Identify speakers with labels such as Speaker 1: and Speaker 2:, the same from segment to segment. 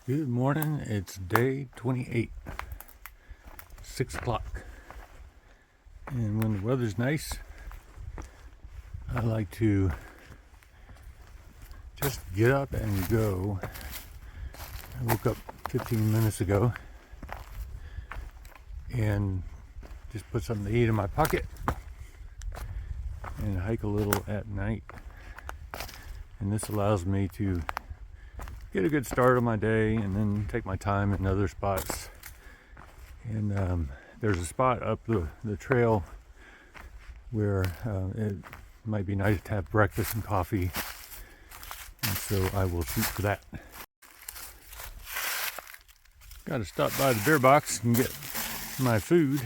Speaker 1: Good morning, it's day 28, 6 o'clock. And when the weather's nice, I like to just get up and go. I woke up 15 minutes ago and just put something to eat in my pocket and hike a little at night. And this allows me to get a good start on my day and then take my time in other spots. And there's a spot up the trail where it might be nice to have breakfast and coffee, and so I will shoot for that. Got to stop by the beer box and get my food.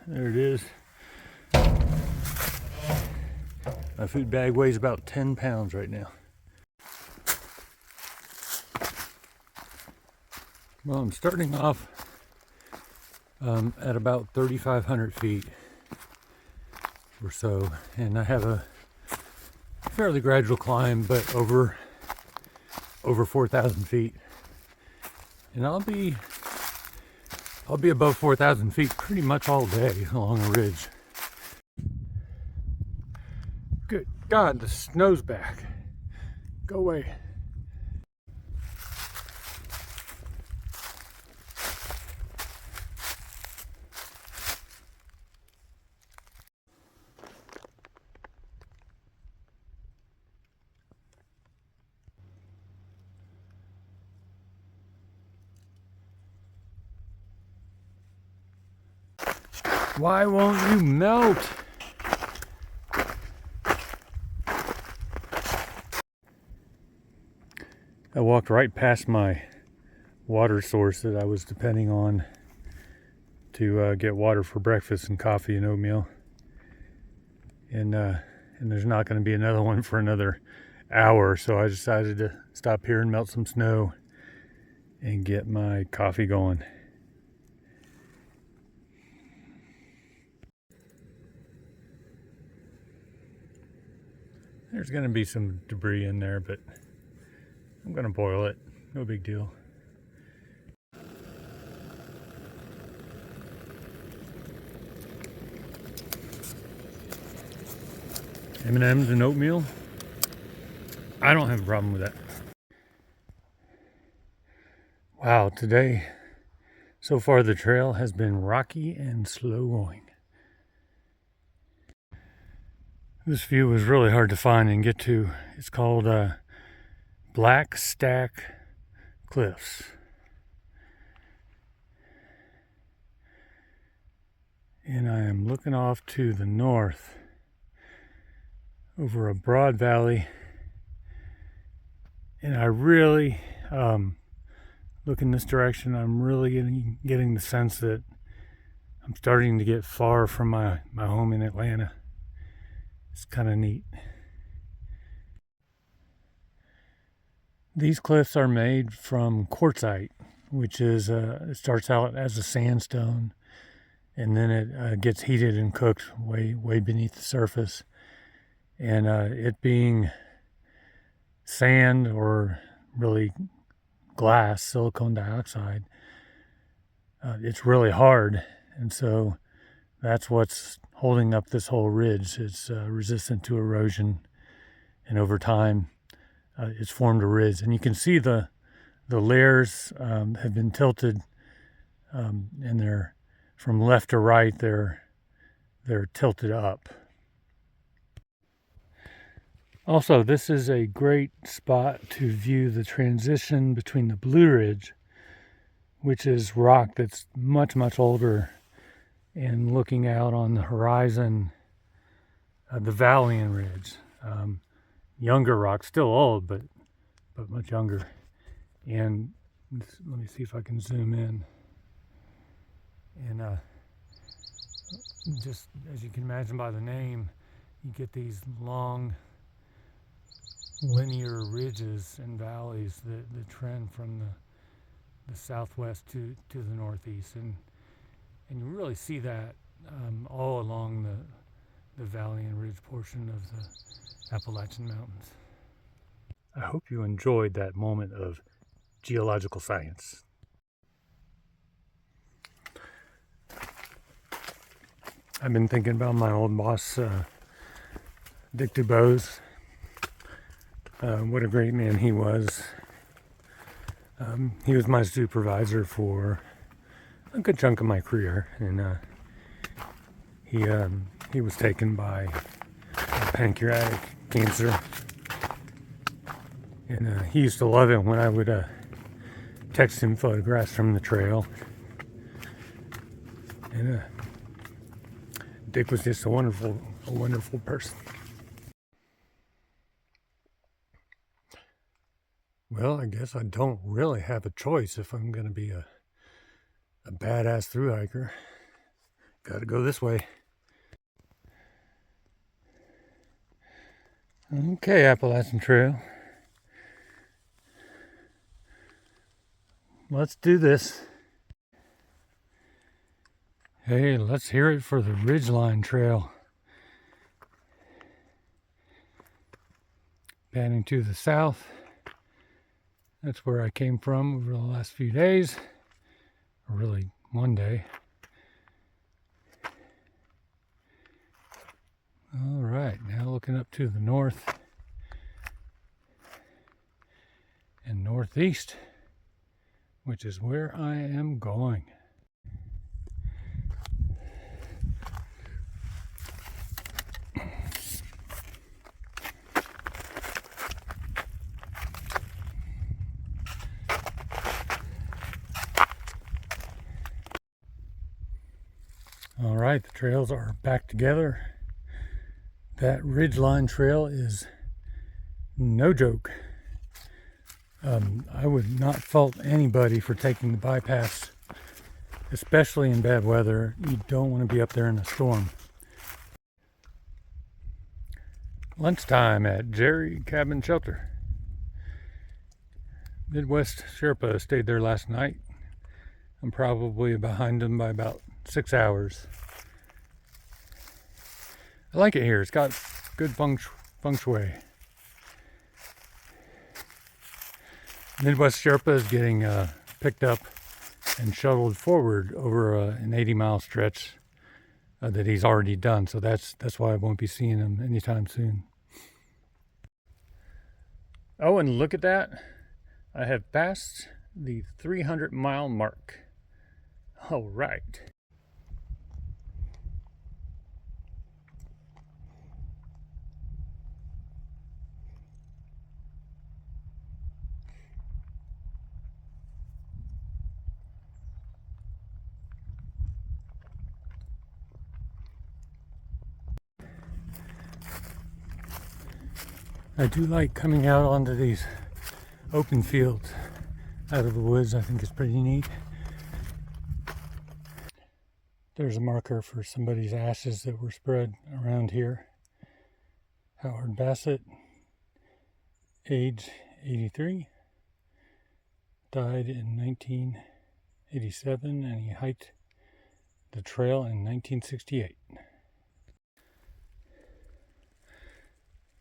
Speaker 1: There it is. My food bag weighs about 10 pounds right now. Well, I'm starting off at about 3,500 feet or so, and I have a fairly gradual climb, but over 4,000 feet, and I'll be above 4,000 feet pretty much all day along the ridge. Good God, the snow's back. Go away. Why won't you melt? I walked right past my water source that I was depending on to get water for breakfast and coffee and oatmeal. And there's not going to be another one for another hour, so I decided to stop here and melt some snow and get my coffee going. There's going to be some debris in there, but I'm going to boil it. No big deal. M&Ms and oatmeal. I don't have a problem with that. Wow, today, so far the trail has been rocky and slow going. This view was really hard to find and get to. It's called Black Stack Cliffs. And I am looking off to the north over a broad valley. And I really, look in this direction, I'm really getting the sense that I'm starting to get far from my home in Atlanta. It's kind of neat. These cliffs are made from quartzite, which is it starts out as a sandstone, and then it gets heated and cooked way beneath the surface. And it being sand, or really glass, silicon dioxide, it's really hard, and so that's what's holding up this whole ridge. It's resistant to erosion, and over time it's formed a ridge. And you can see the layers have been tilted, and they're from left to right, they're tilted up. Also, this is a great spot to view the transition between the Blue Ridge, which is rock that's much older, and looking out on the horizon, the Valian Ridge, younger rock, still old, but much younger. And let me see if I can zoom in. And just as you can imagine by the name, you get these long linear ridges and valleys that trend from the southwest to the northeast, and you really see that all along the Valian Ridge portion of the Appalachian Mountains. I hope you enjoyed that moment of geological science. I've been thinking about my old boss, Dick DuBose. What a great man he was. He was my supervisor for a good chunk of my career, and he was taken by pancreatic cancer, and he used to love it when I would text him photographs from the trail. And Dick was just a wonderful person. Well, I guess I don't really have a choice if I'm going to be a badass thru hiker. Got to go this way. Okay, Appalachian Trail. Let's do this. Hey, let's hear it for the Ridgeline Trail. Panning to the south. That's where I came from over the last few days. Or really, one day. All right, now looking up to the north and northeast, which is where I am going. All right, the trails are back together. That Ridgeline Trail is no joke. I would not fault anybody for taking the bypass, especially in bad weather. You don't want to be up there in a storm. Lunchtime at Jerry Cabin Shelter. Midwest Sherpa stayed there last night. I'm probably behind them by about 6 hours. I like it here. It's got good feng shui. Midwest Sherpa is getting picked up and shuttled forward over an 80-mile stretch that he's already done. So that's why I won't be seeing him anytime soon. Oh, and look at that. I have passed the 300-mile mark. All right. I do like coming out onto these open fields out of the woods. I think it's pretty neat. There's a marker for somebody's ashes that were spread around here. Howard Bassett, age 83, died in 1987, and he hiked the trail in 1968.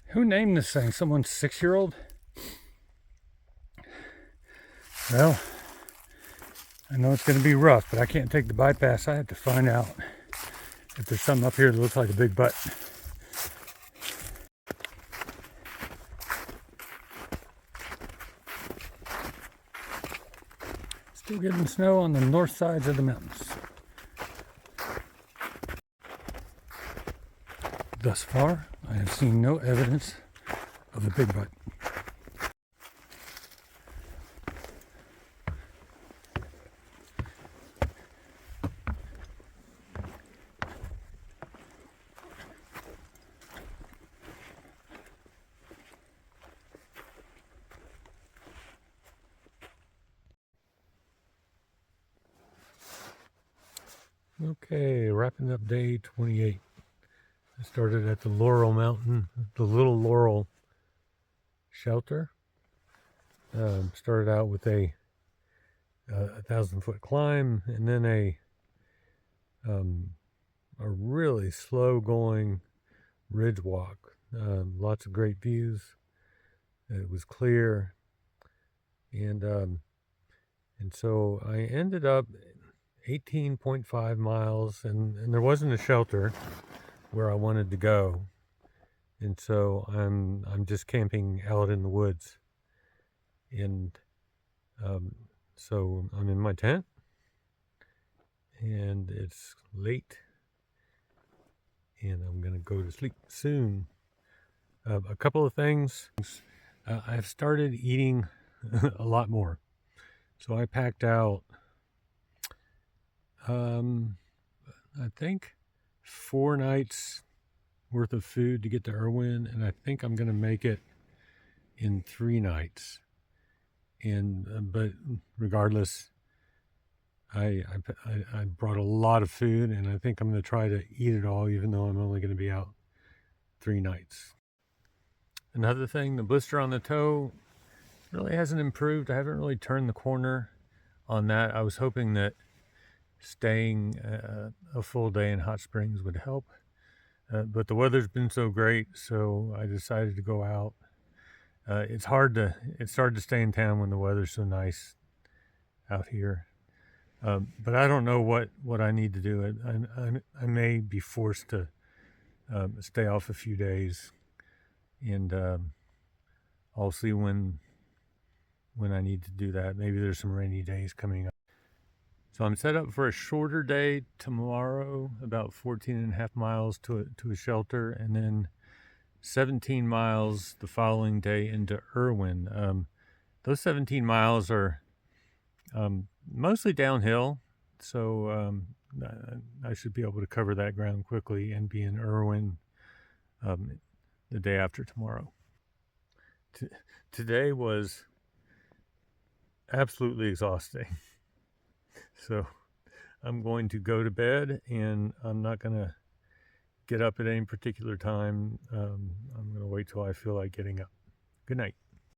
Speaker 1: Who named this thing? Someone's 6-year-old? Well, I know it's going to be rough, but I can't take the bypass. I have to find out if there's something up here that looks like a big butt. Still getting snow on the north sides of the mountains. Thus far, I have seen no evidence of a big butt. Okay, wrapping up day 28. I started at the Laurel Mountain, the Little Laurel Shelter. Started out with a 1,000-foot climb, and then a really slow going ridge walk. Lots of great views, It was clear, and so I ended up 18.5 miles, and there wasn't a shelter where I wanted to go, and so I'm just camping out in the woods, and so I'm in my tent, and it's late, and I'm gonna go to sleep soon. A couple of things. I've started eating a lot more. So I packed out, I think 4 nights worth of food to get to Irwin, and I think I'm going to make it in 3 nights. And but regardless, I brought a lot of food, and I think I'm going to try to eat it all, even though I'm only going to be out 3 nights. Another thing, the blister on the toe really hasn't improved. I haven't really turned the corner on that. I was hoping that staying a full day in Hot Springs would help, but the weather's been so great, so I decided to go out. It's hard to stay in town when the weather's so nice out here, but I don't know what I need to do. I may be forced to stay off a few days, and I'll see when I need to do that. Maybe there's some rainy days coming up. So I'm set up for a shorter day tomorrow, about 14 and a half miles to a shelter, and then 17 miles the following day into Irwin. Those 17 miles are mostly downhill, so I should be able to cover that ground quickly and be in Irwin the day after tomorrow. Today was absolutely exhausting. So I'm going to go to bed, and I'm not going to get up at any particular time. I'm going to wait till I feel like getting up. Good night.